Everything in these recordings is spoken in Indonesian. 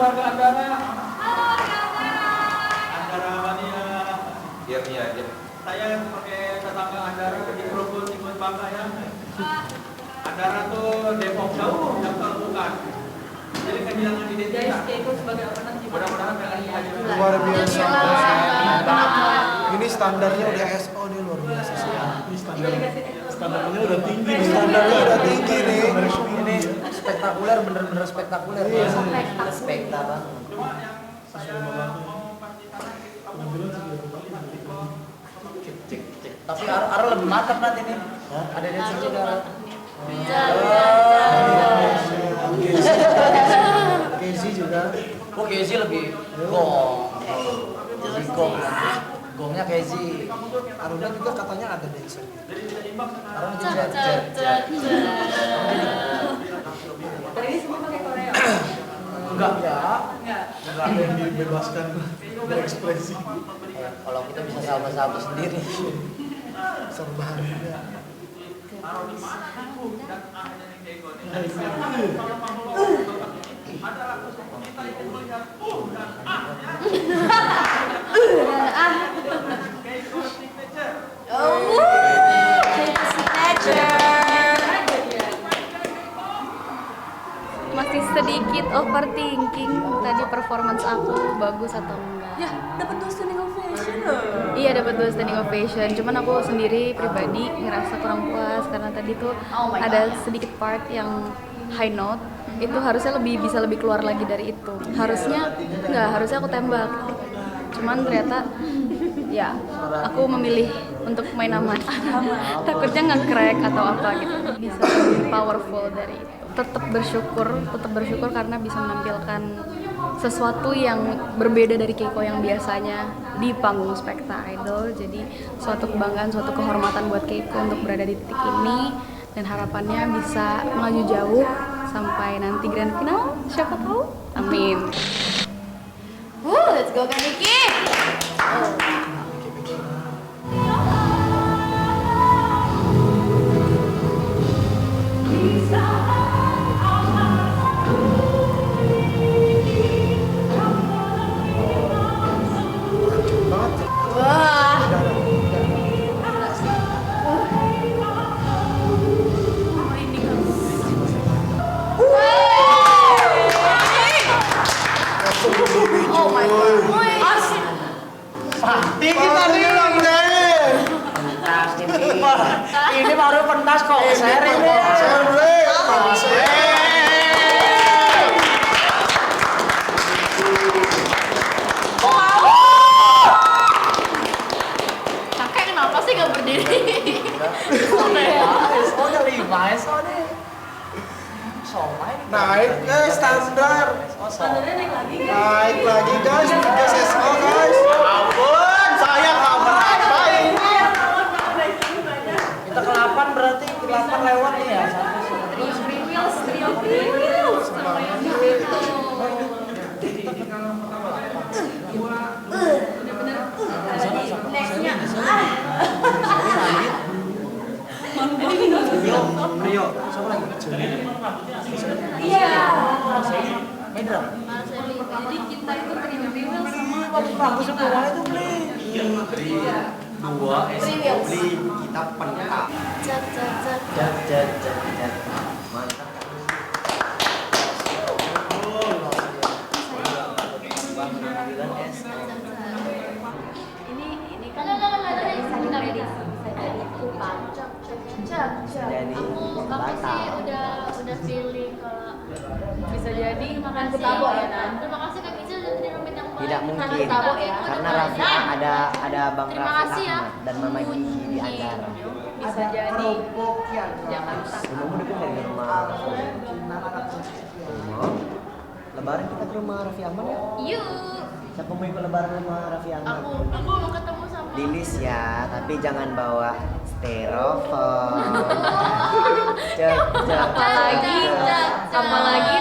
keluarga Andara. Halo, Andara. Andara Mania. Diam ya. Saya sebagai tetangga Andara di Grogol ikut bangga ya. Andara tuh Depok jauh, Jakarta bukan. Jadi kehilangan identitas. Keiko sebagai apa nanti? Mudah-mudahan kalian Luar biasa. Ini standarnya udah SO nih, luar biasa sih. Ini standarnya udah tinggi nih. Standarnya udah tinggi nih. Ini spektakuler, bener-bener spektakuler. Iya. Spektakuler. Cuma yang saya mau pastikan Tapi Aro lebih mantap nanti nih. Ada di sini Aro. Casey juga. Oh Casey lebih gong. Lebih gong. Gongnya Casey. Aruna juga katanya ada dancer. Aro jadi jet. Dari ini semua pakai Korea. Enggak ya. Enggak. Ada yang dibebaskan berekspresi. Kalau kita bisa sama-sama sendiri. Serba juga. Masih sedikit overthinking tadi performance aku bagus atau enggak. Ya, dapat 2 standing ovation loh. Iya dapat 2 standing ovation, cuman aku sendiri pribadi ngerasa kurang puas karena tadi tuh ada sedikit part yang high note itu harusnya bisa lebih keluar lagi dari itu. Harusnya aku tembak. Cuman ternyata ya aku memilih untuk main aman. Takutnya nge-crack atau apa gitu. Bisa lebih powerful dari itu. Tetap bersyukur karena bisa menampilkan sesuatu yang berbeda dari Keiko yang biasanya di panggung Spekta Idol. Jadi suatu kebanggaan, suatu kehormatan buat Keiko untuk berada di titik ini dan harapannya bisa melaju jauh sampai nanti grand final, siapa tahu? Amin. Let's go Kak Niki. Oh my god. Tinggi tadi lang deh. Pentas ini baru pentas kok. Share ini. Kakek kenapa sih gak berdiri? Soalnya 5 soalnya. Naik standar. Standarnya naik lagi kan? Naik lagi guys, tiga SO guys. Ampun, saya nggak meraba ini. Kita ke-8 berarti ke-8 lewat nih ya. Trio wheels. Nextnya. Rio, siapa lagi? Iya. Medra. Jadi kita itu trio wheels sama Bagus semua itu beli. Dua beli kita pentak. Jat. Mantap. ini kan jadi Aku sih udah feeling kalau Bisa jadi terima kasih terima kasih Kak Ica udah terima yang baik. tidak mungkin Tabo ya. karena Raffi ada Bang Terima Raffi kasih ya. Ahmad dan Mama Gigi di Andara. bisa jadi Jakarta. Rumah mau dekat dari rumah. Lebaran kita ke rumah Raffi Ahmad ya? Yuk. Siapa mau ikut lebaran rumah Raffi Ahmad? Aku mau ketemu sama Lilis ya, tapi jangan bawa styrofoam. Cek. Apalagi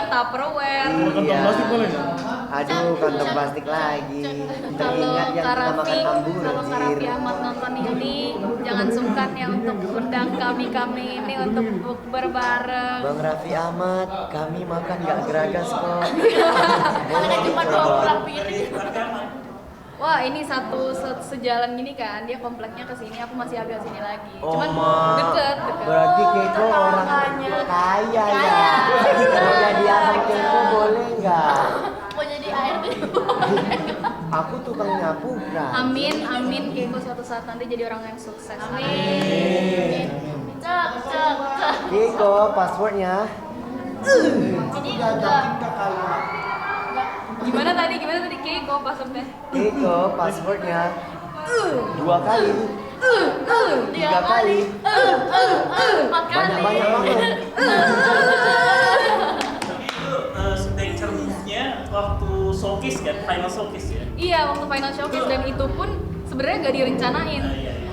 Tupperware. Kantong Iya. plastik boleh nggak? Aduh, kantong plastik lagi. Kalau Teringat yang kita makan Kak hamburger. Raffi Ahmad nonton ini, jangan sungkan ya untuk undang kami ini untuk bukber bareng. Bang Raffi Ahmad, kami makan gak geragas kok. Ada cuma 2 piring. Wah, ini satu sejalan gini kan, dia kompleknya ke sini, aku masih agak sini lagi. Oh, Cuman Ma. deket. Berarti Keiko orang kaya ya. Mau jadi abang Keiko boleh nggak? Mau jadi ART. Aku tukang nyapu kan. Amin, Keiko suatu saat nanti jadi orang yang sukses. Amin. Cek. Keiko, passwordnya. Ini udah. Gimana tadi Keiko passwordnya? Keiko, passwordnya. 2 kali. 3 3 kali. 4 kali. Banyak banget. Signature move-nya waktu showcase kan, final showcase ya. Iya, waktu final showcase dan itu pun sebenarnya nggak direncanain.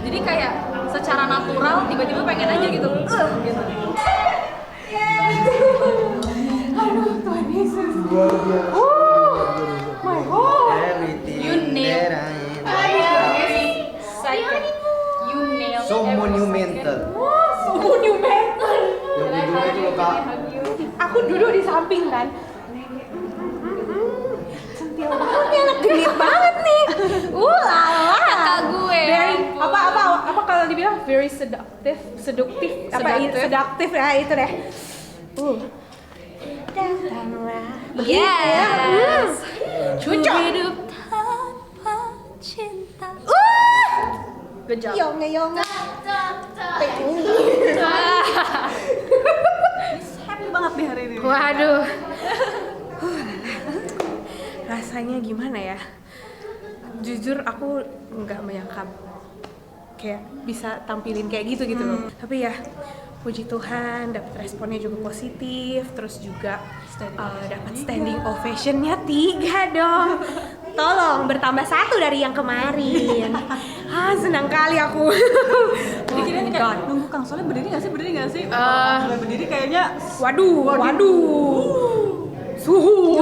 Jadi kayak secara natural tiba-tiba pengen aja gitu. Gitu. Aduh, Tuhan Yesus. My God. Everything You nailed. You nailed. So monumental. So monumental. Yang ujungnya itu loh kak. Aku duduk di samping kan. Centil banget nih, anak genit banget nih. Lala. Kakak gue. Very apa kalau dibilang very seduktif seduktif ya itu deh. Yes. Cocok. Hidup tanpa cinta. Good job. Yonga. Happy banget nih hari ini. Waduh. Rasanya gimana ya? Jujur aku nggak menyangka kayak bisa tampilin kayak gitu loh. Tapi ya puji Tuhan dapat responnya juga positif, terus juga dapat standing ovationnya 3 dong. Tolong bertambah 1 dari yang kemarin. Senang kali aku. Jadi kira nih kayak nunggu Kang Soleh berdiri nggak sih? Mulai berdiri kayaknya. Waduh. Suhu.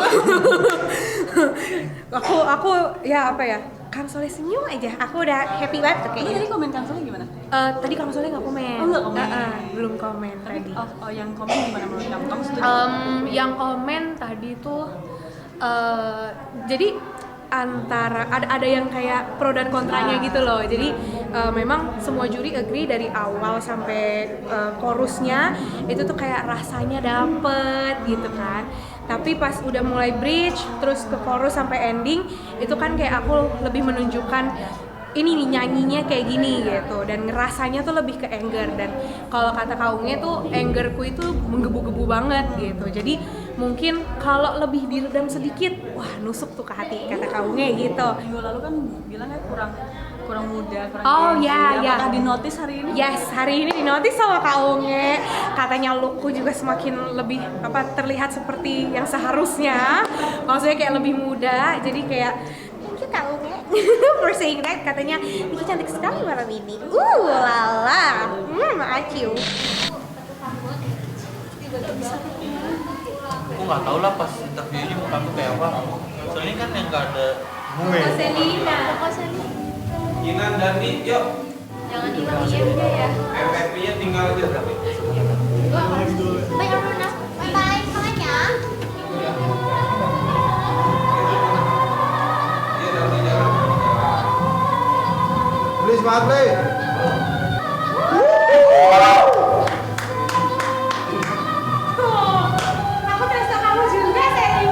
aku ya apa ya? Kang Soleh senyum aja, aku udah happy banget tuh Ini kayaknya. tadi komen Kang Soleh gimana? Tadi Kang Soleh nggak komen. Oh, nggak komen. Belum komen tadi. Oh, yang komen gimana menurut kamu? Kamu setuju? Yang komen tadi tuh jadi antara ada yang kayak pro dan kontranya gitu loh. Jadi memang semua juri agree dari awal sampai chorusnya itu tuh kayak rasanya dapet gitu kan. Tapi pas udah mulai bridge terus ke chorus sampai ending itu kan kayak aku lebih menunjukkan ini nih nyanyinya kayak gini gitu dan ngerasanya tuh lebih ke anger dan kalau kata Kaungnya tuh angerku itu menggebu-gebu banget gitu. Jadi mungkin kalau lebih diredam sedikit wah nusuk tuh ke hati kata Kaungnya gitu. Minggu lalu kan bilangnya kurang muda, kurang Oh energi. ya. Apakah di notice hari ini? Yes, hari ini dinotis sama Kaungnya. Katanya lookku juga semakin lebih terlihat seperti yang seharusnya. Maksudnya kayak lebih muda. Jadi kayak thank you Kaungnya for saying that. Katanya Niki cantik sekali malam ini. Lala. Aciu. Aku nggak tahu lah pas interviewnya muka aku kayak apa. Soalnya kan yang nggak ada gue. Kinan dan Nik, yuk. Jangan hilang ya. MVP-nya tinggal aja tapi. Bye Aruna. Bye makanya. Dia dari jalan. Please semangat, Play. Aku terasa kamu juga sayang.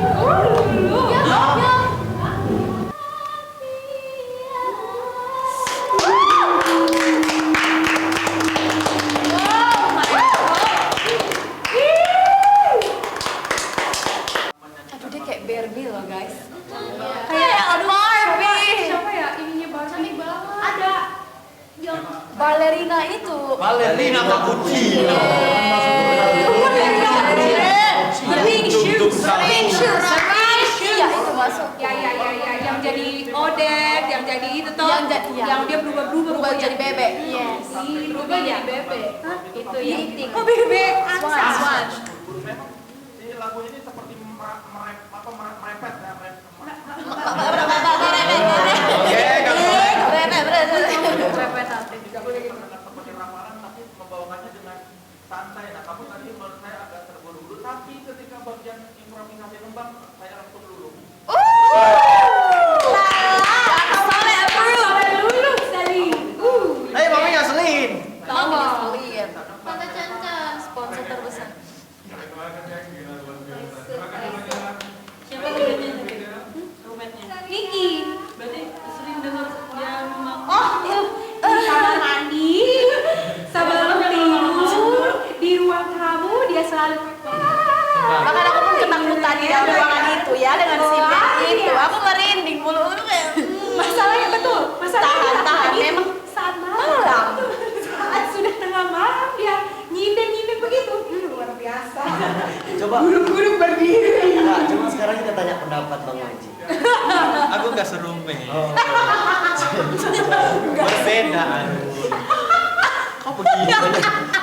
Aduh dia kayak Barbie loh guys. Kayak Barbie. siapa ya ininya Barbie? Cantik banget. Ada yang ballerina itu. Valentina Kabuci. The pink shoes. Iya itu masuk. Ya yang jadi Odette, yang jadi itu tuh, yang dia berubah jadi bebek. Yes. Berubah jadi bebek. Itu yang tik. Oh bebek, Swan. Ini lagu ini seperti merepet ya, dengan sinden itu. Aku merinding mulu kayak Masalahnya betul. Masalahnya tahan. ini Memang saat malam. Saat sudah tengah malam dia nyinden begitu. Luar biasa. Coba. Gurung berdiri. Nah, cuma sekarang kita tanya pendapat Bang Manji. Aku gak serume. Oh. Berbeda. Kok begini?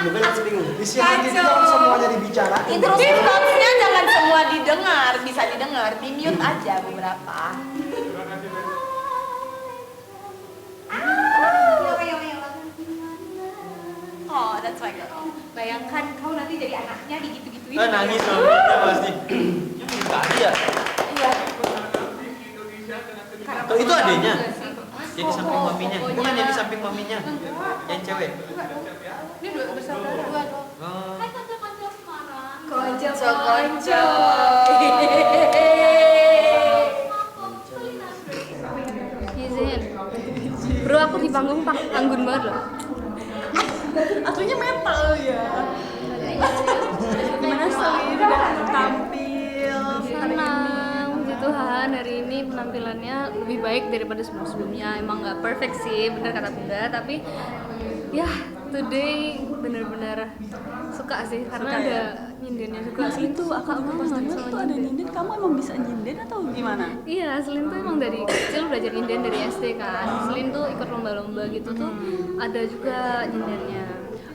Lu kan langsung bingung. Di sini itu harus semuanya dibicarain. Interrupsinya jangan semua didengar, bisa didengar, di mute aja beberapa. Oh, that's my girl. Bayangkan kau nanti jadi anaknya digitu-gituin. Nangis namanya pasti. Ya tadi ya. Iya. Tuh, itu adanya. Jadi samping maminya. Bukan jadi samping maminya. Yang cewek. Ini dua bersaudara. Oh. Hai konco-konco Semarang. Konco. Izin. Bro, aku di panggung anggun banget loh. Akunya metal ya. Gimana Selin udah tampil? Senang, puji Tuhan hari ini penampilannya lebih baik daripada sebelum-sebelumnya. Emang nggak perfect sih, bener kata Bunda, tapi ya today bener-bener suka sih karena ada nyindennya juga. Itu akak pas dengar tuh ada nyinden, kamu emang bisa nyinden atau gimana? Iya, Selin tuh emang dari kecil belajar nyinden dari SD kan. Selin tuh ikut lomba-lomba gitu tuh ada juga nyindennya.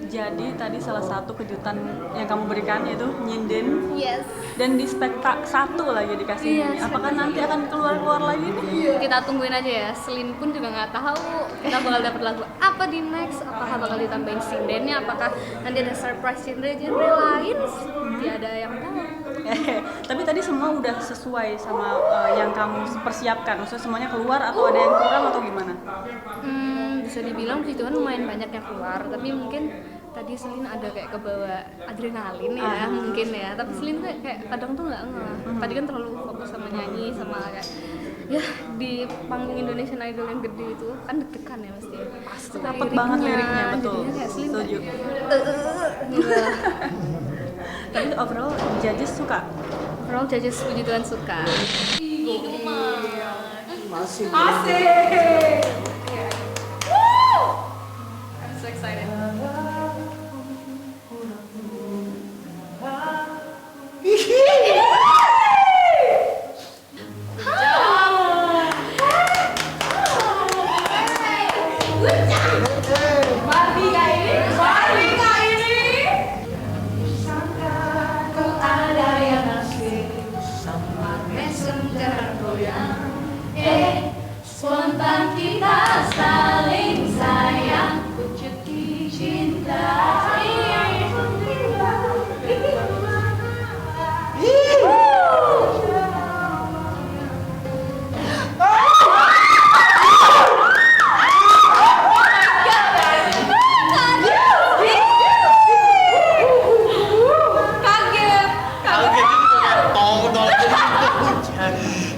Jadi tadi salah satu kejutan yang kamu berikan yaitu nyinden. Yes. Dan di spektak satu lagi dikasih Iya, ini. Apakah nanti akan keluar lagi nih? Kita tungguin aja ya. Selin pun juga nggak tahu kita bakal dapat lagu apa di next. Apakah bakal ditambahin sindennya? Apakah nanti ada surprise genre lain? Tiada yang tahu. Tapi tadi semua udah sesuai sama yang kamu persiapkan. Maksudnya semuanya keluar atau ada yang kurang atau gimana? Bisa dibilang puji Tuhan lumayan banyak yang keluar. Tapi mungkin tadi Selin ada kayak kebawa adrenalin ya mungkin ya. Tapi Selin tuh kayak kadang tuh nggak ngeh. Tadi kan terlalu fokus sama nyanyi sama kayak ya di panggung Indonesian Idol yang gede itu kan deg-degan ya mesti. Pasti dapet banget liriknya, betul. Jadinya kayak Selin Setuju. Tapi overall judges suka. Overall judges puji Tuhan suka. Masih. Asik. I'm so excited. Spontan kita saling sayang, pucuk cinta.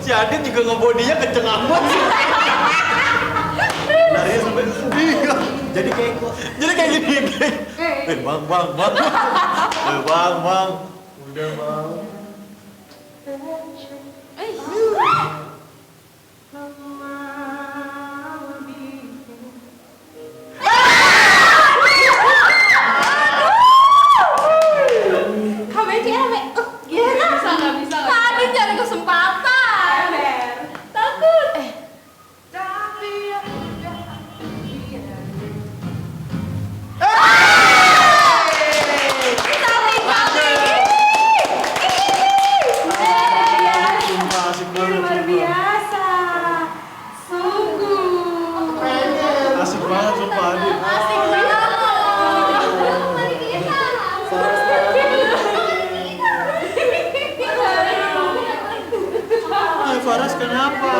Si Adit juga ngebodinya kenceng amat sih. Dari sampai iya. Jadi kayak gini. Bang. udah bang. Tadi cari kesempatan. Takut. Luar biasa. Sungguh. Asik banget sumpah Adit. Asik Faras kenapa?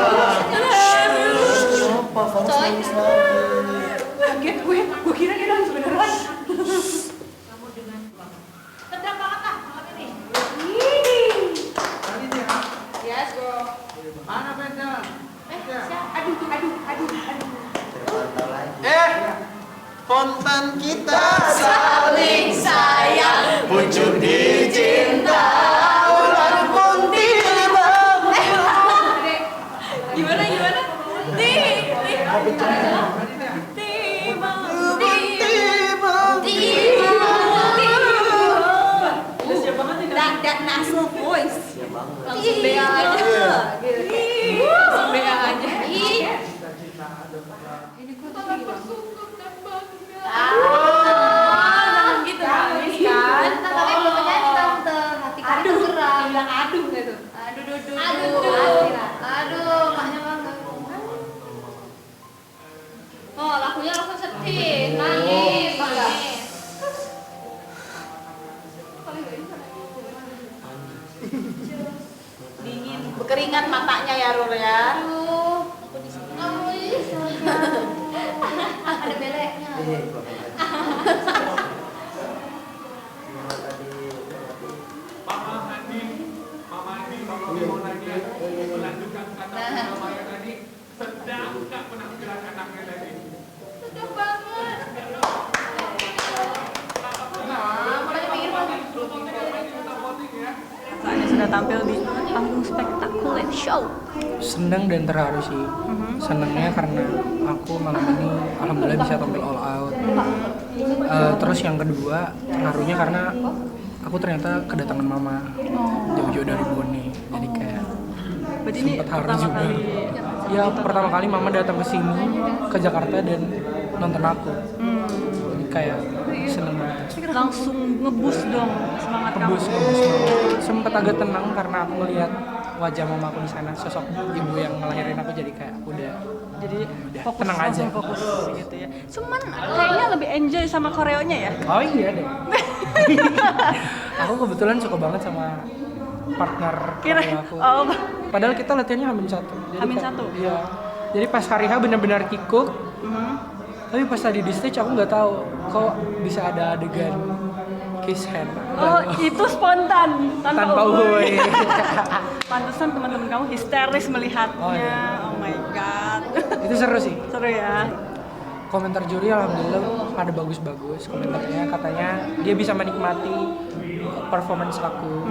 Kenapa Faras nangis lagi? Kaget gue kira dia nangis beneran. Tendang banget ah, malam ini. Yes, bro. Mana benda? Aduh. Terpantau lagi. Fontan kita Saling sayang. pucuk di cinta. Ular pun tiba. tapi Siap banget nih. That nasal voice. Siap banget. Langsung BA aja. Gitu. Langsung BA aja. Ini kok jangan gitu nangis kan. Tapi belum nyanyi tante. Hati kamu tergerak. Bilang aduh gitu. Aduh, maknya bangga. Oh, lakunya langsung sedih, nangis. Dingin, berkeringat matanya ya Rur ya. Aduh, aku di sini. Ada beleknya. Mama Andi mau nanya, melanjutkan kata Maya tadi, sedang nggak penampilan anaknya tadi? Sedap banget. Makanya mikir banget. Saya sudah tampil di panggung spektakuler show. Senang dan terharu sih. Senangnya karena aku malam ini alhamdulillah bisa tampil all out. Terus yang kedua terharunya karena aku ternyata kedatangan mama jauh-jauh dari Bone. Jadi kayak Berarti ini sempat haru pertama juga. kali. Ya pertama kali mama datang ke sini ke Jakarta dan nonton aku. Jadi kayak seneng banget. Langsung ngeboost dong semangat kamu. Ngebus. Sempet agak tenang karena aku melihat wajah mama aku di sana, sosok ibu yang ngelahirin aku, jadi kayak udah Fokus, tenang aja. langsung fokus gitu ya. Cuman kayaknya lebih enjoy sama koreonya ya. Oh iya deh. Aku kebetulan suka banget sama partner koreo aku. Oh, Padahal kita latihannya H-1. H-1? Iya. Jadi pas hari H benar-benar kikuk. Tapi pas tadi di stage aku nggak tahu kok bisa ada adegan kiss hand. oh itu spontan Tanpa uhuy. Pantesan teman-teman kamu histeris melihatnya. Oh, iya. Oh my god. Itu seru sih. Seru ya. Komentar juri alhamdulillah pada bagus-bagus komentarnya, katanya dia bisa menikmati performance aku.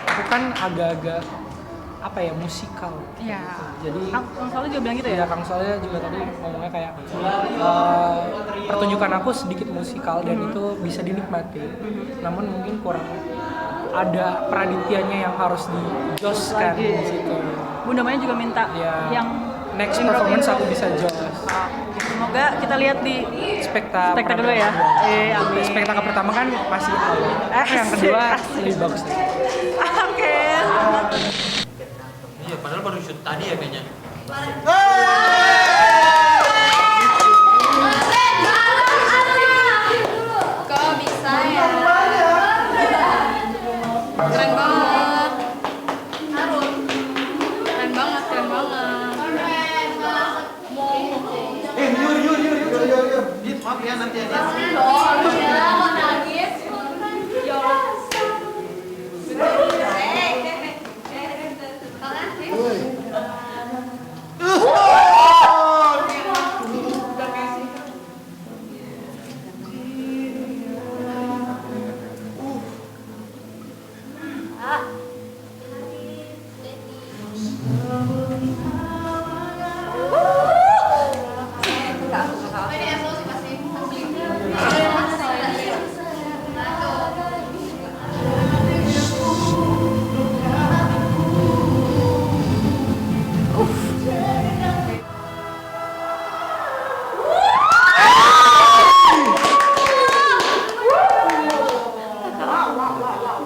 Aku kan agak-agak apa ya, musikal. Iya. Jadi Kang Soleh juga bilang gitu ya? Iya, Kang Soleh juga tadi ngomongnya kayak pertunjukan aku sedikit musikal dan itu bisa dinikmati. Namun mungkin kurang ada pranitianya yang harus dijoskan di situ. Bunda Maya juga minta Ya, yang next performance aku bisa jos. semoga kita lihat di Spektakel kedua ya. Amin. Spektakel pertama kan masih awal. Yang kedua lebih bagus. Oke. Iya, padahal baru shoot tadi ya kayaknya. Kok bisa ya? Keren banget. Harun. Keren banget, keren banget. Yur. Maaf ya nanti aja. Kok nangis? Ya Allah.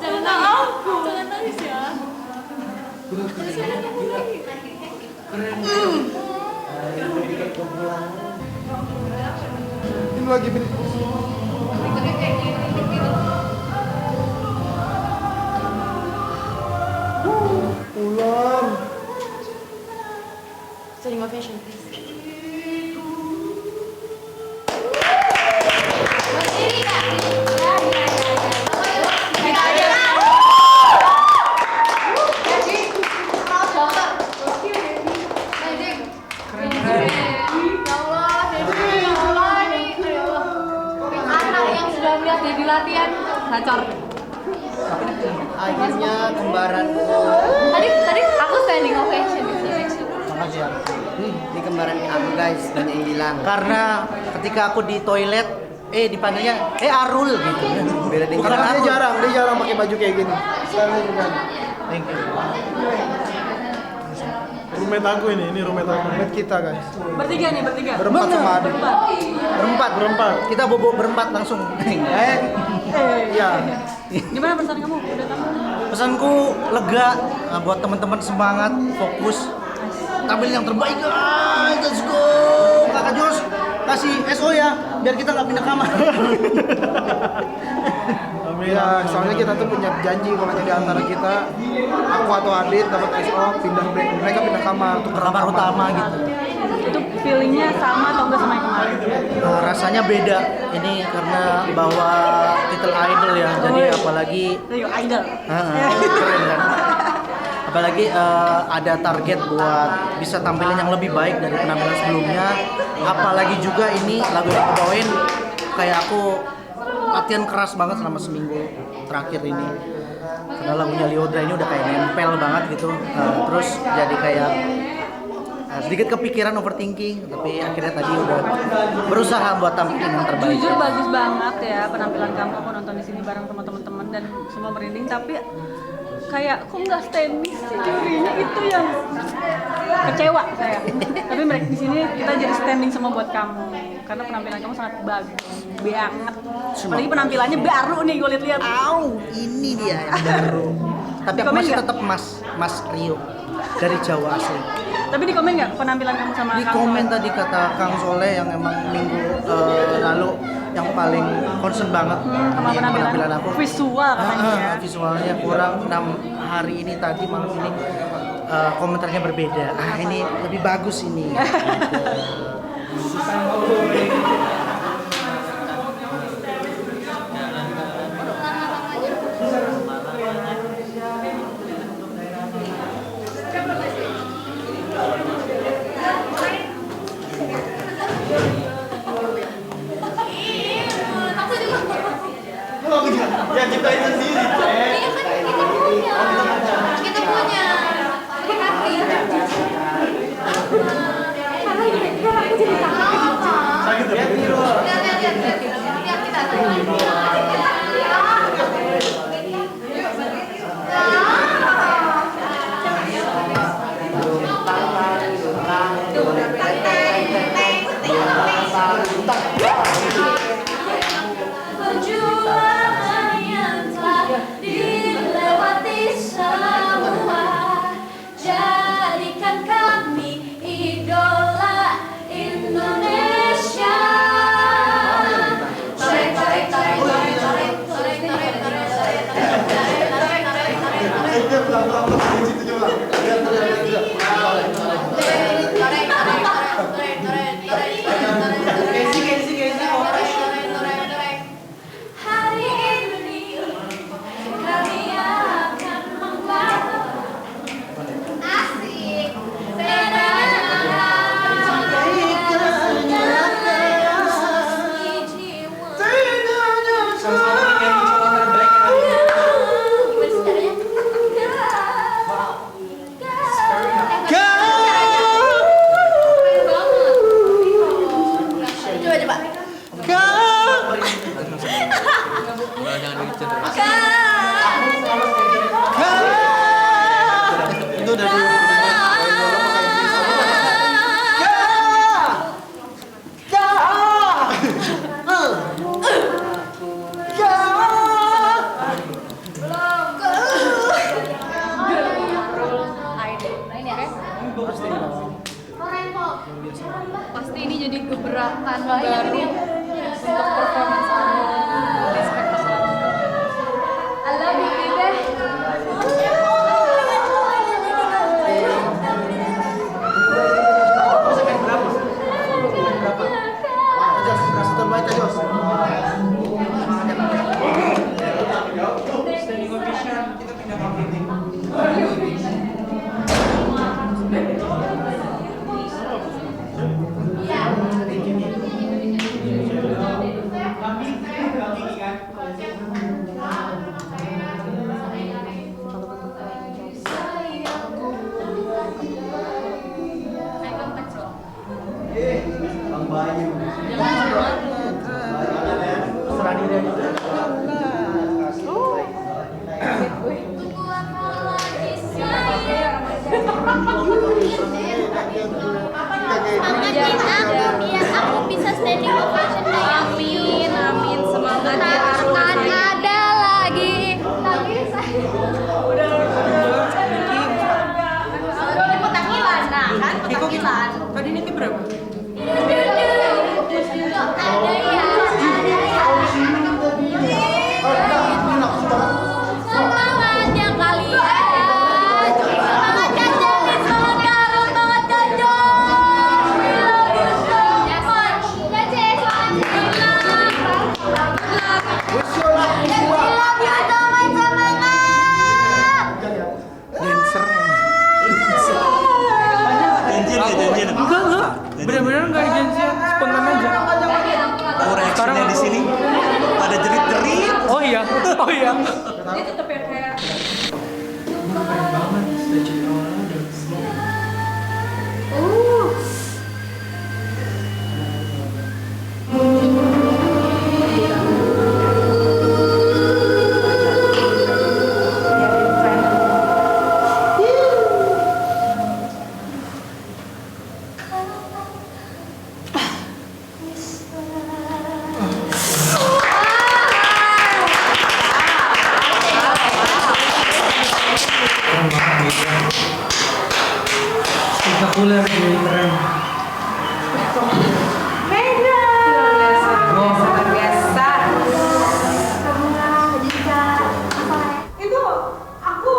Jangan nangis ya. Ini lagi pulang. Standing ovation, please. Berdiri, Kak. Di latihan gacor. Akhirnya kembaranku. Tadi aku standing ovation di sini. Makasih ya. Di kembaran aku guys. guys, banyak yang bilang. Karena ketika aku di toilet, dipanggilnya Arul gitu. Beda dengan Karena Arul. dia jarang pakai baju kayak gini. Sekarang juga. Thank you. Roommate aku ini roommate aku. Roommate kita guys. Bertiga nih, bertiga. Berempat sama Adit. Berempat. Kita bobo berempat langsung. Iya. Gimana pesan kamu? Udah tahu? Pesanku lega, buat teman-teman semangat, fokus, tampil yang terbaik guys, let's go. Kakak Jos kasih SO ya, biar kita nggak pindah kamar. Ya, soalnya kita tuh punya janji kalau jadi antara kita, aku atau Adit dapat SO, mereka pindah kamar tuh Kamar utama gitu. Itu feelingnya sama atau enggak sama yang kemarin? Rasanya beda ini karena bawa title idol ya, jadi apalagi Rio Idol. keren kan. Apalagi ada target buat bisa tampilin yang lebih baik dari penampilan sebelumnya. Apalagi juga ini lagu yang aku bawain kayak aku latihan keras banget selama seminggu terakhir ini. Karena lagunya Liodra ini udah kayak nempel banget gitu. Terus jadi kayak sedikit kepikiran overthinking, tapi akhirnya tadi udah berusaha buat tampilin yang terbaik. Jujur bagus banget ya penampilan kamu. Aku nonton di sini bareng sama teman-teman dan semua merinding, tapi kayak kok nggak standing sih jurinya, itu yang kecewa saya. Tapi mereka di sini kita jadi standing semua buat kamu karena penampilan kamu sangat bagus banget. Apalagi penampilannya baru nih gue lihat-lihat. Ini dia yang baru. Tapi aku masih tetap Mas Rio dari Jawa asli. Tapi di komen nggak penampilan kamu sama Di Kang komen Soleh? tadi kata Kang Soleh yang emang minggu lalu yang paling concern banget sama di penampilan aku. Visual katanya. Visualnya kurang 6 hari ini tadi malam ini komentarnya berbeda. Ini lebih bagus ini. Ya ciptain sendiri. Iya kan kita punya. Sakit ya? Lihat kita. Perjuangan yang telah dilewati semua, jadikan kami idola Indonesia. Tarik, tarik, tarik, tarik, tarik, tarik, tarik, tarik, tarik, hari ini kami akan membuat asik Pasti ini jadi gebrakan baru untuk performance kamu di spektakuler. I love you, baby. Serah diri aja. Semangatin aku biar aku bisa standing ovation kayak Amin, amin, semangat ya Arul. ada lagi. Udah liput takilan, nah kan takilan. Tadi ini berapa? Semangatnya kalian. Semangat Caca, semangat Karul, semangat Caca. We love you so much. Caca, semangat. We love you so much, semangat. Dancer. Janjian. Enggak. Benar-benar enggak janjian, spontan aja. Oh, reaksinya di sini pada jerit-jerit. Oh iya. Dia tetap yang kayak Keren banget, sudah jadi awalnya udah. Spektakuler, jadi keren. Itu aku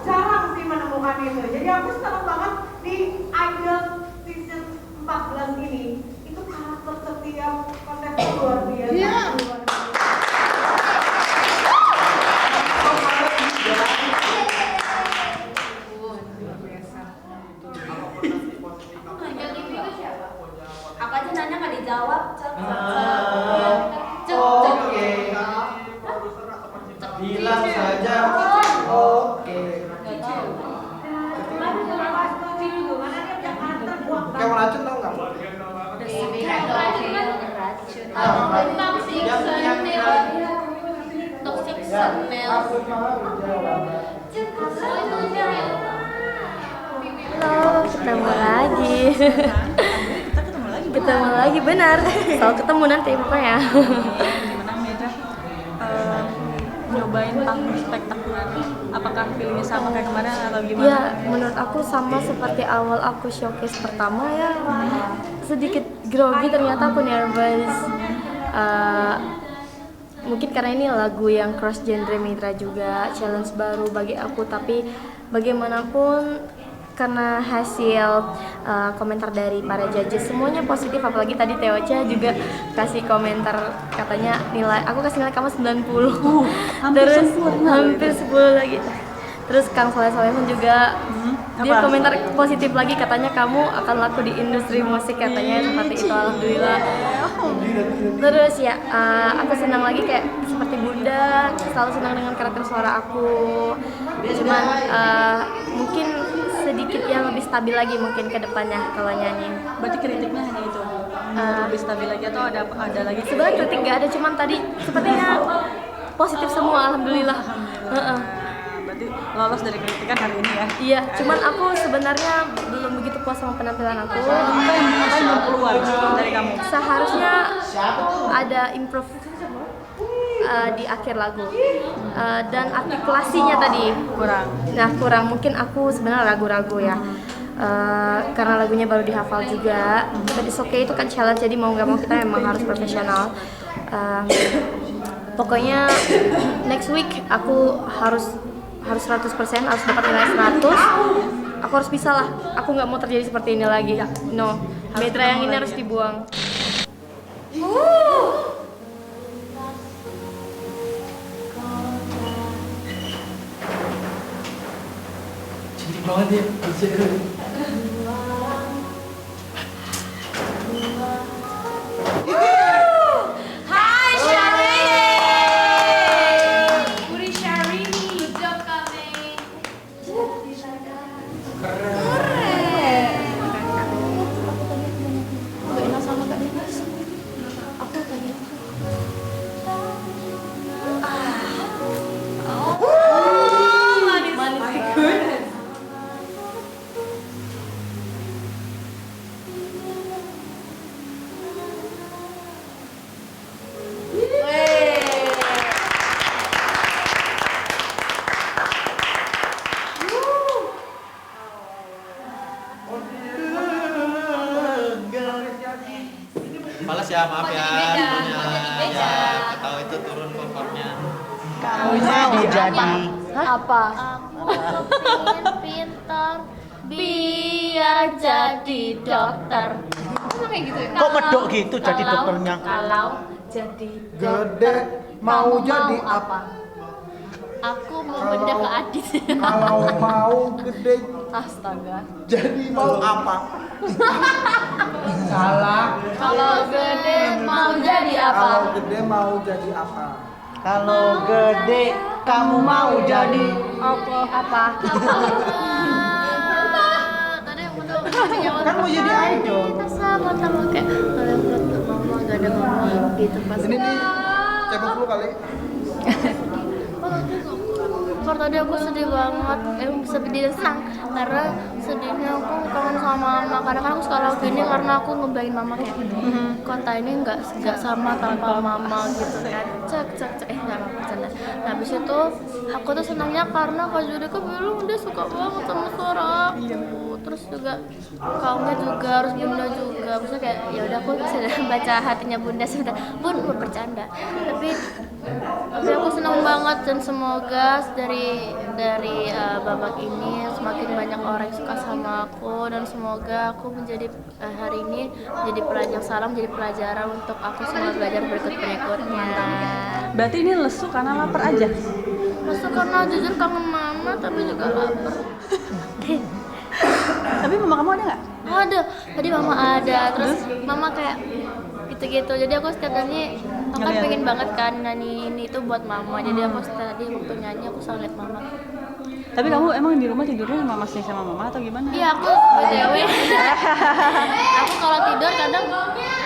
jarang sih menemukan itu. Jadi aku senang banget di Idol season 14 ini. Itu karakter setiap konten luar biasa. Apa aja nanya nggak dijawab, Cep. Bilang saja oke. Kayak mau racun tau nggak? Toxic smell. Halo, ketemu lagi. Ketemu lagi, benar. Selalu ketemu nanti pokoknya. Gimana Medra nyobain panggung spektakuler? Apakah feelingnya sama kayak kemarin atau gimana? Ya, menurut aku sama seperti awal aku showcase pertama ya. Sedikit grogi, ternyata aku nervous. Mungkin karena ini lagu yang cross genre Mitra juga, challenge baru bagi aku, tapi bagaimanapun karena hasil komentar dari para judges semuanya positif, apalagi tadi Teocha juga kasih komentar, katanya nilai, aku kasih nilai kamu 90. Terus hampir 10 lagi. Terus Kang Soleh pun juga dia komentar positif lagi, katanya kamu akan laku di industri musik, katanya seperti itu, alhamdulillah. Terus ya aku senang lagi kayak seperti Bunda, selalu senang dengan karakter suara aku. Cuman mungkin sedikit yang lebih stabil lagi mungkin ke depannya kalau nyanyi. Berarti kritiknya hanya itu? Lebih stabil lagi atau ada lagi? Sebenarnya kritik gak ada, cuman tadi sepertinya positif semua, alhamdulillah. Berarti lolos dari kritikan hari ini ya? Iya, cuman aku sebenarnya belum begitu puas sama penampilan aku. Apa yang belum keluar dari kamu? Seharusnya ada improve di akhir lagu, dan artikulasinya tadi kurang. Nah, kurang, mungkin aku sebenarnya ragu-ragu ya. Karena lagunya baru dihafal juga. But it's okay, itu kan challenge, jadi mau nggak mau kita memang harus profesional. Pokoknya next week aku harus 100%, harus dapat nilai 100. Aku harus bisa lah. Aku nggak mau terjadi seperti ini lagi. No, Medra yang ini harus dibuang. Cantik banget ya. Hai Syahrini. Puri Syahrini. Good job kami. Keren. Gak enak sama Kak Dimas. Males ya, maaf ya. Jadi beda, Sebelumnya. jadi beda. Ya, nggak tahu itu turun performnya. Kamu mau jadi Apa? Aku pengen pintar biar jadi dokter. Kayak gitu ya? kok medok gitu jadi dokternya? Kalau jadi Gede mau jadi apa? aku mau beda ke Adit. Kalau mau gede Astaga. jadi mau apa? Salah. Kalau gede mau jadi apa? Kalau gede mau jadi apa? Kalau gede kamu mau jadi Apa? Tadi yang betul. Kan mau jadi idol. Kita sama-sama kayak kalau menurut mama gak ada mama gitu pas. Ini nih cebok dulu kali. Kalau tadi aku sedih banget, sedih dan senang karena sedihnya aku kangen sama mama. Kadang-kadang aku suka lagu ini karena aku ngebayangin mama kayak kota ini nggak sama tanpa mama gitu kan. Cek nggak apa bercanda. Nah habis itu aku tuh senangnya karena Kak Judika bilang dia suka banget sama suara aku. Terus juga kaumnya juga harus bunda juga. Maksudnya kayak ya udah aku bisa baca hatinya bunda sebentar. Bun bercanda. Tapi aku senang banget dan semoga dari babak ini semakin banyak orang yang suka sama aku dan semoga aku menjadi hari ini jadi menjadi pelajaran untuk aku semua belajar berikutnya. Berarti ini lesu karena lapar aja. Lesu karena jujur kangen mama tapi juga lapar. Tapi mama kamu ada nggak? Ada, tadi mama ada, terus mama kayak gitu-gitu. Jadi aku setiap nyanyi, aku kan pengen banget kan nyanyi ini itu buat mama. Jadi aku setiap tadi waktu nyanyi aku selalu liat mama. Tapi kamu emang di rumah tidurnya sama mama atau gimana? Iya aku BTW. Aku kalau tidur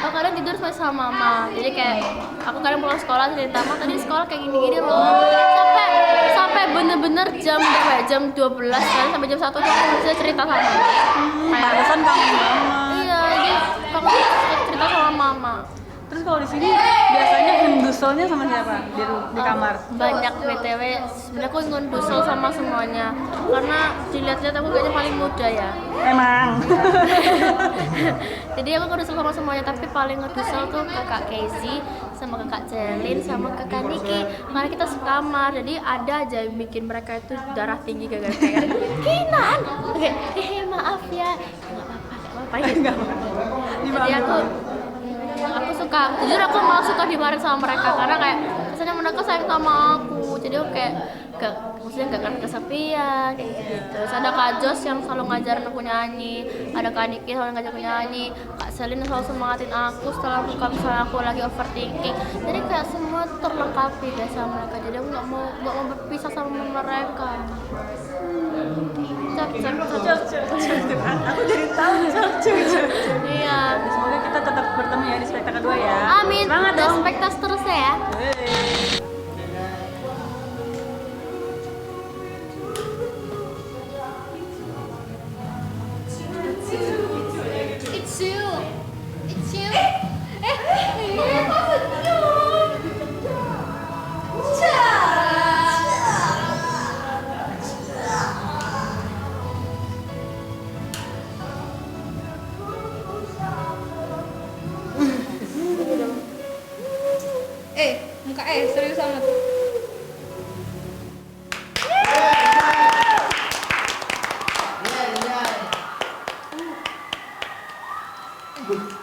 kadang tidur sama mama. Jadi kayak aku kadang pulang sekolah cerita mama tadi sekolah kayak gini-gini loh. Sampai bener-bener jam 12 kan sampai jam 1 tuh aku bisa cerita sama mama. Kayak alasan kangen banget. Iya, jadi kamu cerita sama mama. Terus kalau di sini biasanya ngenduselnya sama siapa di kamar? Banyak BTW, sebenarnya aku ngedusel sama semuanya karena dilihat-lihat aku kayaknya paling muda ya. Emang. Jadi aku ngedusel sama semuanya, tapi paling ngedusel tuh kakak Casey sama kakak Celin sama kakak Niki. Karena kita sekamar, jadi ada aja yang bikin mereka itu darah tinggi gara-gara kayak Kinan. Oke, maaf ya. Enggak apa-apa. Jadi aku suka, jujur aku malah suka dimarahin sama mereka karena kayak kesannya mereka sayang sama aku. Jadi aku kayak maksudnya gak akan kesepian kayak gitu. Terus ada Kak Jos yang selalu ngajarin aku nyanyi, ada Kak Niki selalu ngajak aku nyanyi, Kak Selin selalu semangatin aku setelah misalnya aku lagi overthinking. Jadi kayak semua terlengkapi guys sama mereka. Jadi aku gak mau berpisah sama mereka. Aku jadi tahu cek. Iya. Semoga kita tetap bertemu ya di spektakel kedua ya. Amin. Semangat dong. Spektakel terus ya. It's you. It's you. Muka serius amat.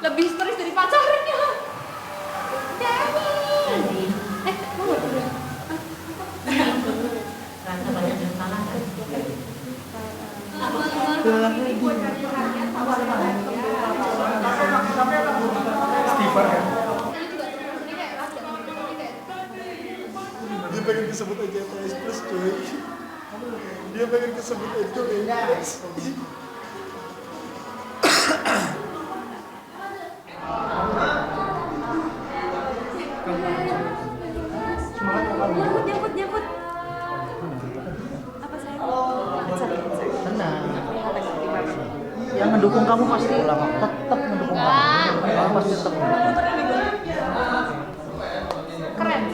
Lebih stres dari pacarnya. Dewi. Steven kan? Dia pengen kesebut aja PS Plus cuy. Dia pengen kesebut aja PS. Nyebut. Apa saya? Tenang. Yang mendukung kamu pasti tetap mendukung kamu. Kamu pasti tetap Keren.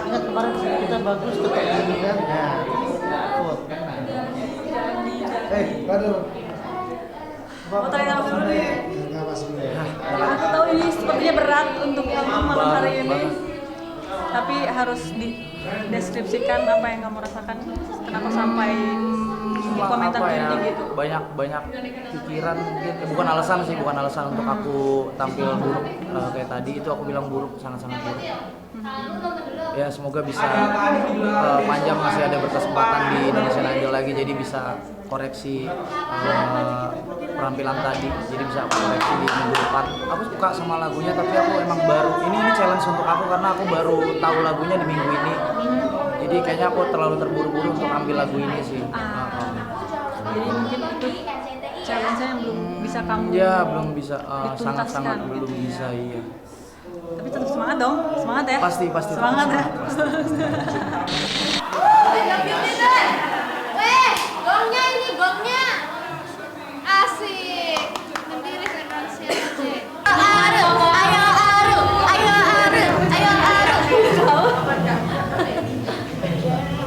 Ingat lihat kemarin kita bagus tetap gini kan. Nah, quote kan. Aduh. Mau tanya apa dulu nih? Enggak Mas dulu ya. Aku tahu ini sepertinya berat untuk kamu malam hari ini. Tapi harus dideskripsikan apa yang kamu rasakan. Kenapa sampai di komentar Apa ya, kayak gitu? banyak pikiran mungkin. Bukan alasan sih, bukan alasan untuk aku tampil buruk kayak tadi. Itu aku bilang buruk, sangat-sangat buruk. Ya semoga bisa panjang, masih ada berkesempatan di Indonesian Idol lagi, jadi bisa koreksi perampilan tadi, jadi bisa aku koreksi di minggu depan. Aku suka sama lagunya, tapi aku emang baru ini challenge untuk aku karena aku baru tahu lagunya di minggu ini, jadi kayaknya aku terlalu terburu-buru untuk ambil lagu ini sih. Jadi mungkin itu challenge-nya yang belum bisa kamu Ya belum bisa, dituntaskan. sangat-sangat belum bisa, iya. Tapi tetap semangat dong, semangat ya. Pasti Semangat ya. Gongnya ini, gongnya. Asik. Sendiri Indonesia. Ayo aru.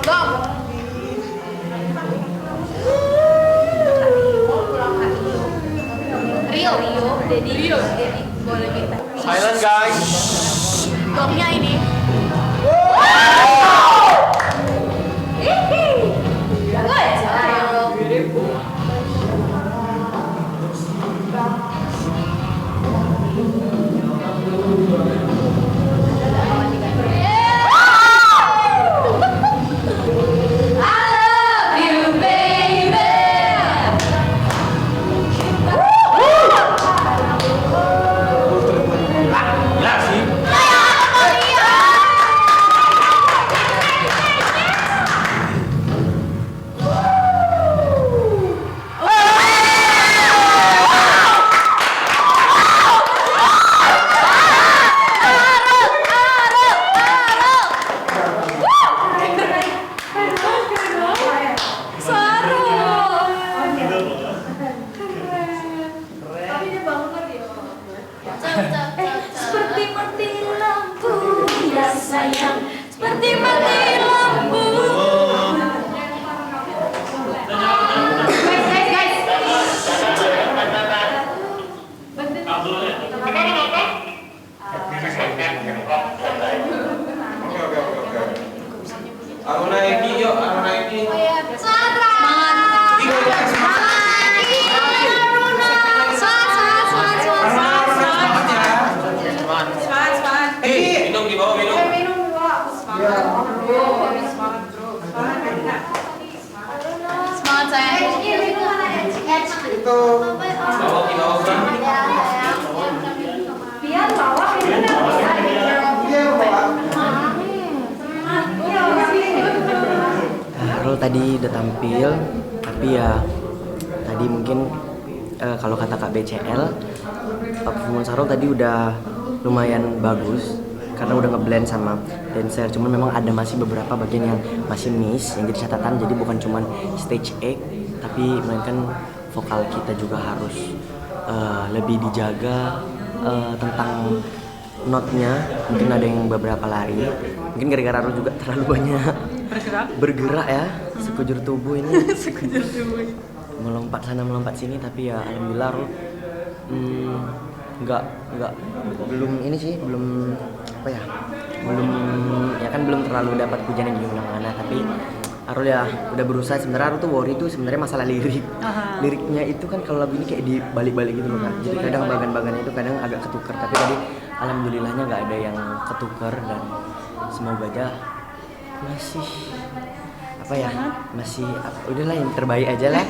Gong. Rio, Dedi, boleh minta. Silent guys. Gongnya ini. Seperti mati lampu ya sayang, seperti mati lampu. Aku naik yuk, aku naik. Minum di bawah, minum. Semangat sayang. Itu Bawa di bawah. Biar bawa Rul tadi udah tampil, tapi ya tadi mungkin kalau kata Kak BCL, performance Rul tadi udah lumayan bagus karena udah ngeblend sama dancer. Cuman memang ada masih beberapa bagian yang masih miss, yang jadi catatan. Jadi bukan cuman stage act, tapi melainkan vokal kita juga harus lebih dijaga tentang notnya. Mungkin ada yang beberapa lari, mungkin gara-gara Rul juga terlalu banyak bergerak ya, sekujur tubuh ini melompat sana melompat sini. Tapi ya alhamdulillah Rul belum ini sih, belum apa ya, belum terlalu dapat pujian yang di mana-mana. Tapi Arul ya udah berusaha. Sebenarnya Arul tuh worry tuh sebenarnya masalah liriknya itu kan, kalau lagu ini kayak dibalik-balik gitu loh kan, jadi kadang bagan-bagannya itu kadang agak ketukar. Tapi tadi alhamdulillahnya nggak ada yang ketukar, dan semoga aja masih udahlah yang terbaik aja lah.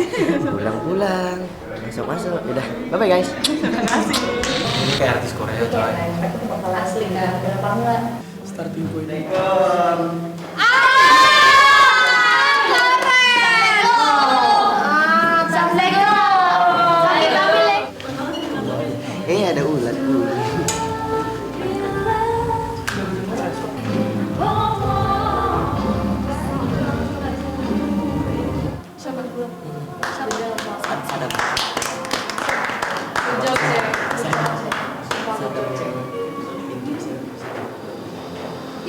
Pulang masuk udah, bye bye guys. Ini kayak artis Korea coy. Asli kan, berapa enggak? starting point. Ada ulat.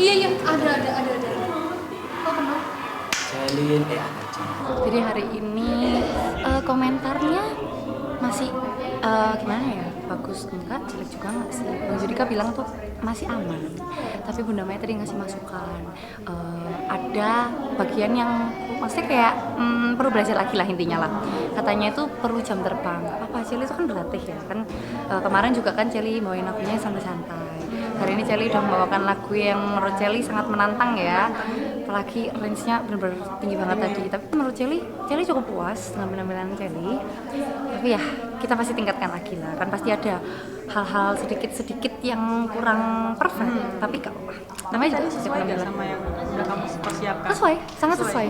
Iya, ada. Celin, Jadi hari ini komentarnya masih gimana ya, bagus enggak, jelek juga enggak sih. Bang Judika bilang tuh masih aman, tapi Bunda Maya tadi ngasih masukan, ada bagian yang maksudnya kayak perlu belajar lagi lah intinya lah. Katanya itu perlu jam terbang. Apa Celi itu kan berlatih ya kan, kemarin juga kan Celi bawain lagunya santai-santai. Hari ini Celi udah membawakan lagu yang menurut Celi sangat menantang ya, apalagi range-nya benar-benar tinggi banget tadi. Tapi menurut Celi cukup puas dengan penampilan Celi. Tapi ya kita pasti tingkatkan lagi lah, kan pasti ada hal-hal sedikit-sedikit yang kurang perfect, tapi gak apa-apa. Namanya juga sesuai nggak sama yang udah kamu persiapkan? Sesuai, sangat sesuai.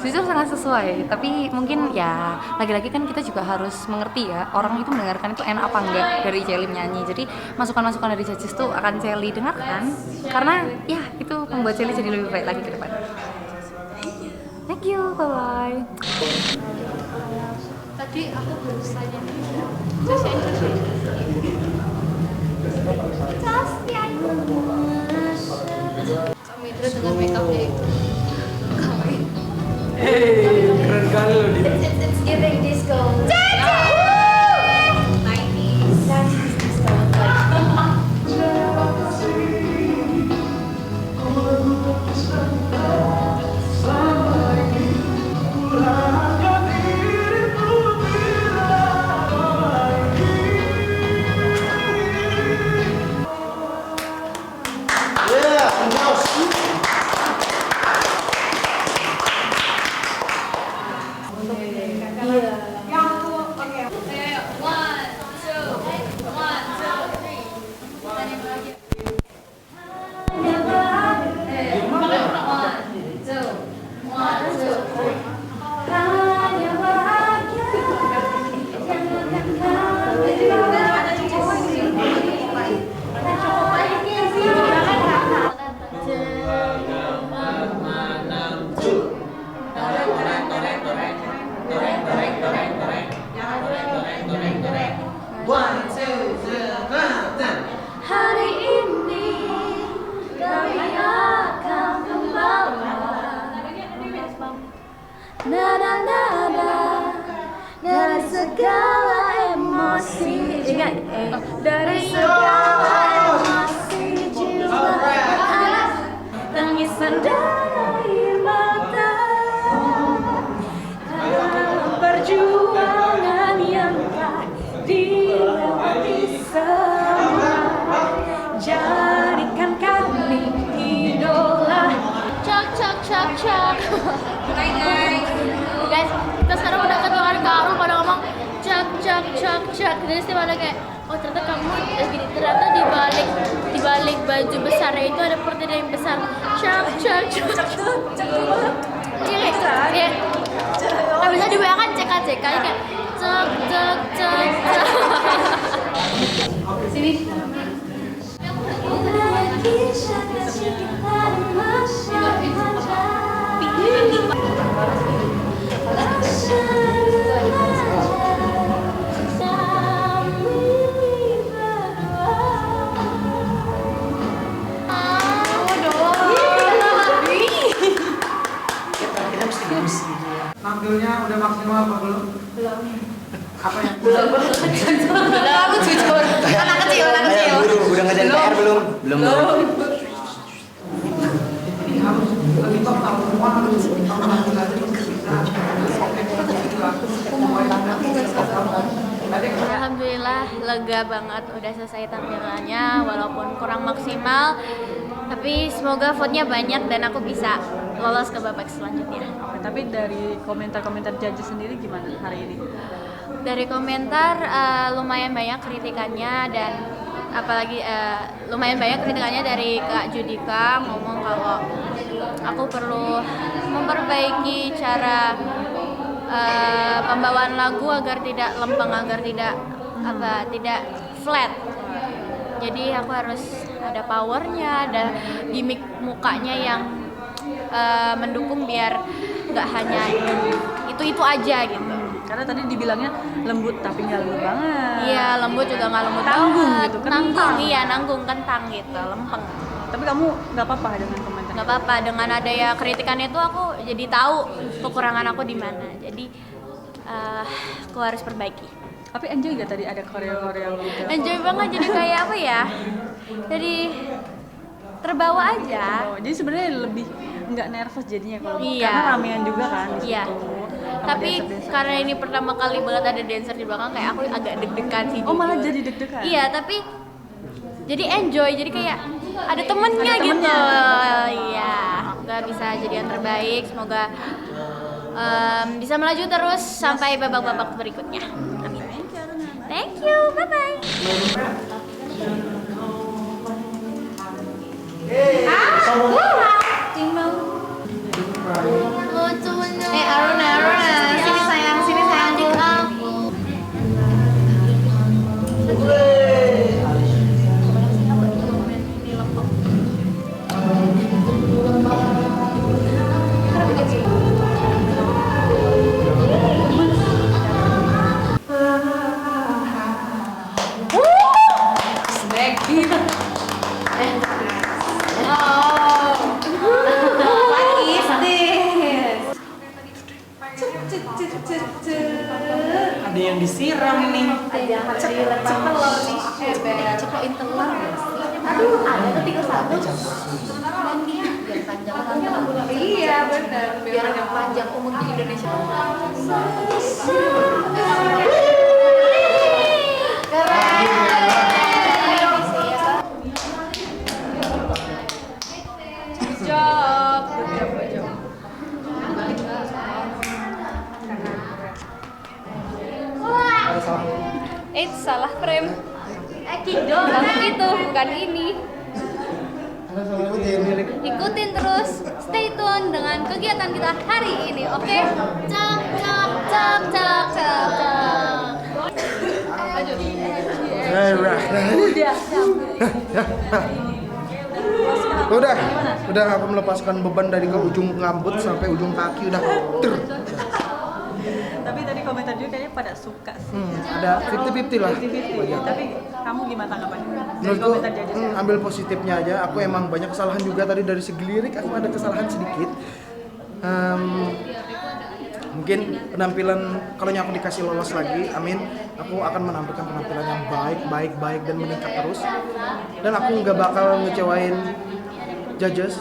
Jujur sangat sesuai, tapi mungkin ya lagi-lagi kan kita juga harus mengerti ya, orang itu mendengarkan itu enak apa enggak dari Celi menyanyi. Jadi masukan-masukan dari judges tuh akan Celi dengarkan, karena ya itu membuat Celi jadi lebih baik lagi ke depan. Thank you, bye-bye. Tadi aku baru saja kami terus dengan make upnya itu kami Keren kali loh dia. it's giving disco 90s disco Hari ini kami akan membawa nada-nada dari segala emosi, dari segala emosi jiwa, tangisan dan air mata, dalam perjuangan yang tak dilewati semua. Jadikan kami idola. Cak. Hai guys, kita sekarang udah ketemu Karul pada ngomong cak. Jadi sih pada kayak, oh ternyata kamu gini, ternyata di balik baju besarnya itu ada pertanyaan yang besar. Cak. Iya kayak, nggak bisa dibayangkan CK kayak cak. Sini. Nampilnya udah maksimal apa belum? Belum. Apa yang belum? Aku jujur. Anak kecil. Udah ngerjain PR belum? Belum. Ini harus lebih total semua harus Alhamdulillah lega banget udah selesai tampilannya, walaupun kurang maksimal, tapi semoga vote-nya banyak dan aku bisa lolos ke babak selanjutnya. Oke, tapi dari komentar-komentar judges sendiri gimana hari ini? Dari komentar lumayan banyak kritikannya, dan apalagi lumayan banyak kritikannya dari Kak Judika ngomong kalau aku perlu memperbaiki cara pembawaan lagu agar tidak lempeng, agar tidak flat. Jadi aku harus ada powernya, ada gimmick mukanya yang mendukung biar nggak hanya itu aja gitu. Karena tadi dibilangnya lembut tapi nggak lembut banget. Iya, lembut juga nggak lembut tanggung banget. gitu, Nanggung, iya nanggung, kentang gitu, lempeng. Tapi kamu nggak apa-apa dengan komentar nggak apa-apa. Dengan ada ya kritikannya itu aku jadi tahu kekurangan aku di mana. Jadi aku harus perbaiki. Tapi enjoy gak tadi ada koreo-koreo gitu? Enjoy banget, jadi kayak apa ya? Jadi terbawa aja. Jadi sebenarnya lebih nggak nervous jadinya kalau Iya. karena ramean juga kan di Iya. situ. Tapi karena ini pertama kali banget ada dancer di belakang, kayak aku agak deg-degan sih. Oh, malah jujur. jadi deg-degan? Iya, tapi jadi enjoy, jadi kayak ada temennya Ada gitu. temennya. Iya, semoga bisa jadi yang terbaik. Semoga bisa melaju terus sampai babak-babak berikutnya. Amin. Thank you, bye bye. Aruna, sini sayang, adik aku. Ada yang disiram nih. Ceplokin telur ya sih. Aduh, ada tuh 31. Iya benar, biar yang panjang umur di Indonesia. Salah frame. Dong itu bukan ini. Ikutin terus, stay tune dengan kegiatan kita hari ini, oke? Cak cak cak cak cak cak. Udah aku melepaskan beban dari ke ujung rambut sampai ujung kaki udah ter. Tapi tadi komentar juga kayaknya pada suka sih. Ada 50-50 lah. 50-50. Tapi kamu gimana tanggapannya? Dari Menurutku komentar judges ya? ambil positifnya aja. Aku emang banyak kesalahan juga tadi dari segi lirik. Aku ada kesalahan sedikit. Mungkin penampilan kalau aku dikasih lolos lagi, amin. Aku akan menampilkan penampilan yang baik dan meningkat terus. Dan aku nggak bakal ngecewain judges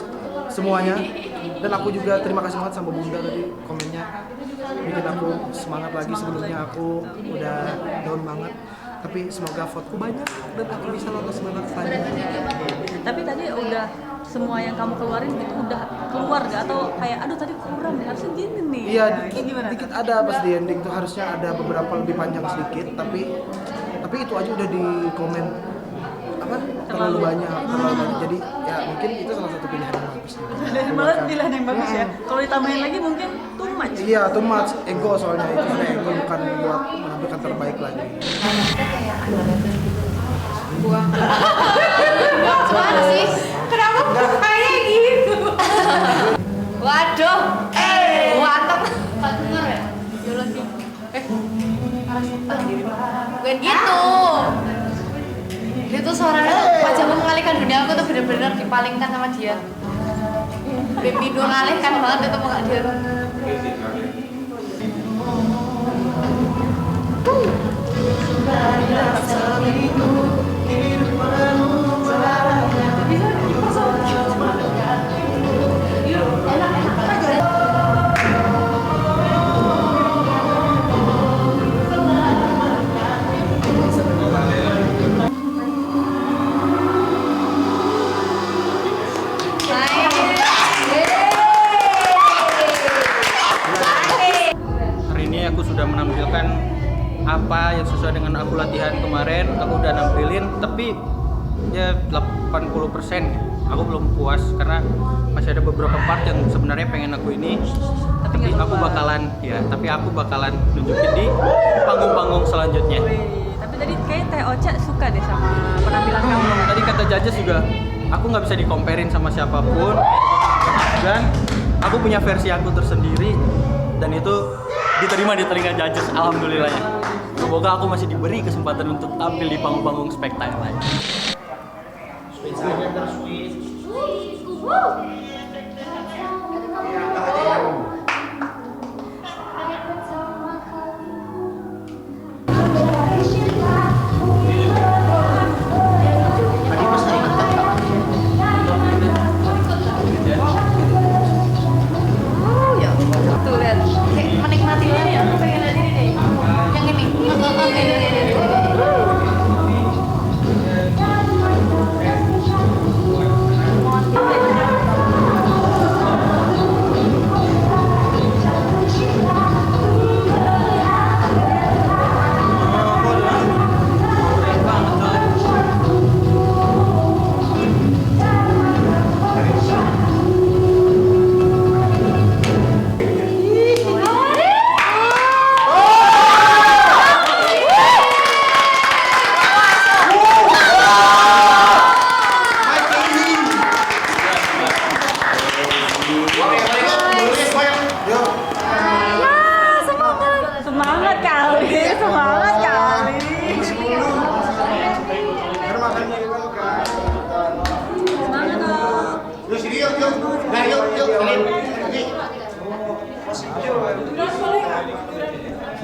semuanya. Dan aku juga terima kasih banget sama Bunda tadi komennya. Bikin aku semangat lagi, sebelumnya aku udah down banget. Tapi semoga voteku banyak dan aku bisa lolos babak selanjutnya. Tapi tadi udah semua yang kamu keluarin itu udah keluar gak? Atau kayak aduh tadi kurang harusnya gini nih. Iya, Kayak gimana? dikit ada pas di ending tuh harusnya ada beberapa lebih panjang sedikit, tapi itu aja udah di komen apa terlalu banyak. Jadi ya mungkin itu salah satu pilihan yang bagus. Malah pilihan yang bagus ya. Kalau ditambahin lagi mungkin too much. Iya, too much ego soalnya itu ada ego bukan buat menampilkan terbaik lagi. Gimana sih? Kenapa kayak gitu? Waduh, mantap. Pak denger ya? Jolos sih. Bukan gitu. Dia tuh suaranya tuh wajah mengalihkan dunia, aku tuh bener-bener dipalingkan sama dia. Baby Nur ngalihkan banget itu muka dia. Hari ini aku sudah menampilkan apa yang sesuai dengan aku latihan kemarin. Aku udah nampilin, tapi ya 80% aku belum puas karena masih ada beberapa part yang sebenarnya pengen aku ini. Tapi aku bakalan nunjukin di panggung-panggung selanjutnya. Tapi tadi kayak Teh Ocha suka deh sama penampilan kamu. Tadi kata judges juga, aku nggak bisa dikomperin sama siapapun, dan aku punya versi aku tersendiri, dan itu diterima di telinga judges, alhamdulillahnya. Semoga aku masih diberi kesempatan untuk tampil di panggung-panggung spektakuler lain.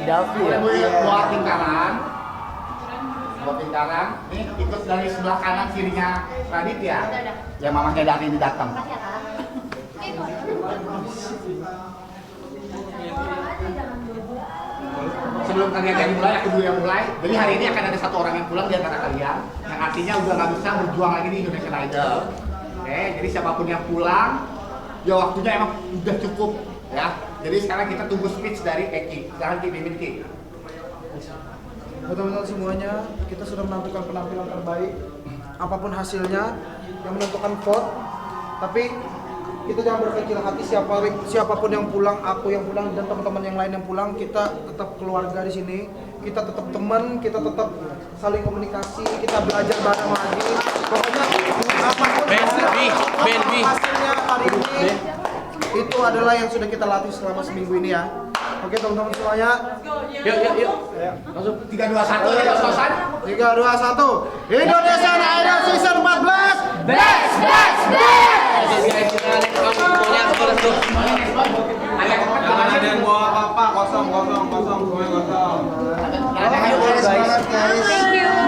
Davi ya. Buat lingkaran. Buat lingkaran. Nih ikut dari sebelah kanan kirinya Radit ya. Yang mamanya Davi ini datang. Sebelum kalian yang mulai, aku dulu yang mulai. Jadi hari ini akan ada satu orang yang pulang di antara kalian, yang artinya udah nggak bisa berjuang lagi di Indonesian Idol. Oke, jadi siapapun yang pulang, ya waktunya emang udah cukup ya. Jadi sekarang kita tunggu speech dari Eki. Sekarang pimpin Ki. Buat teman-teman semuanya, kita sudah menampilkan penampilan terbaik. Apapun hasilnya, yang menentukan vote. Tapi kita jangan berkecil hati, siapapun yang pulang, aku yang pulang dan teman-teman yang lain yang pulang, kita tetap keluarga di sini, kita tetap teman, kita tetap saling komunikasi, kita belajar bareng lagi. Pokoknya apapun hasilnya hari ini, itu adalah yang sudah kita latih selama seminggu ini ya. Oke teman-teman semuanya, yuk. Langsung 3, 2, 1 ya selesai. 3, 2, 1. Indonesian Idol Season 14. Bless. Jangan ada yang bawa apa-apa, kosong, semuanya kosong. Thank you.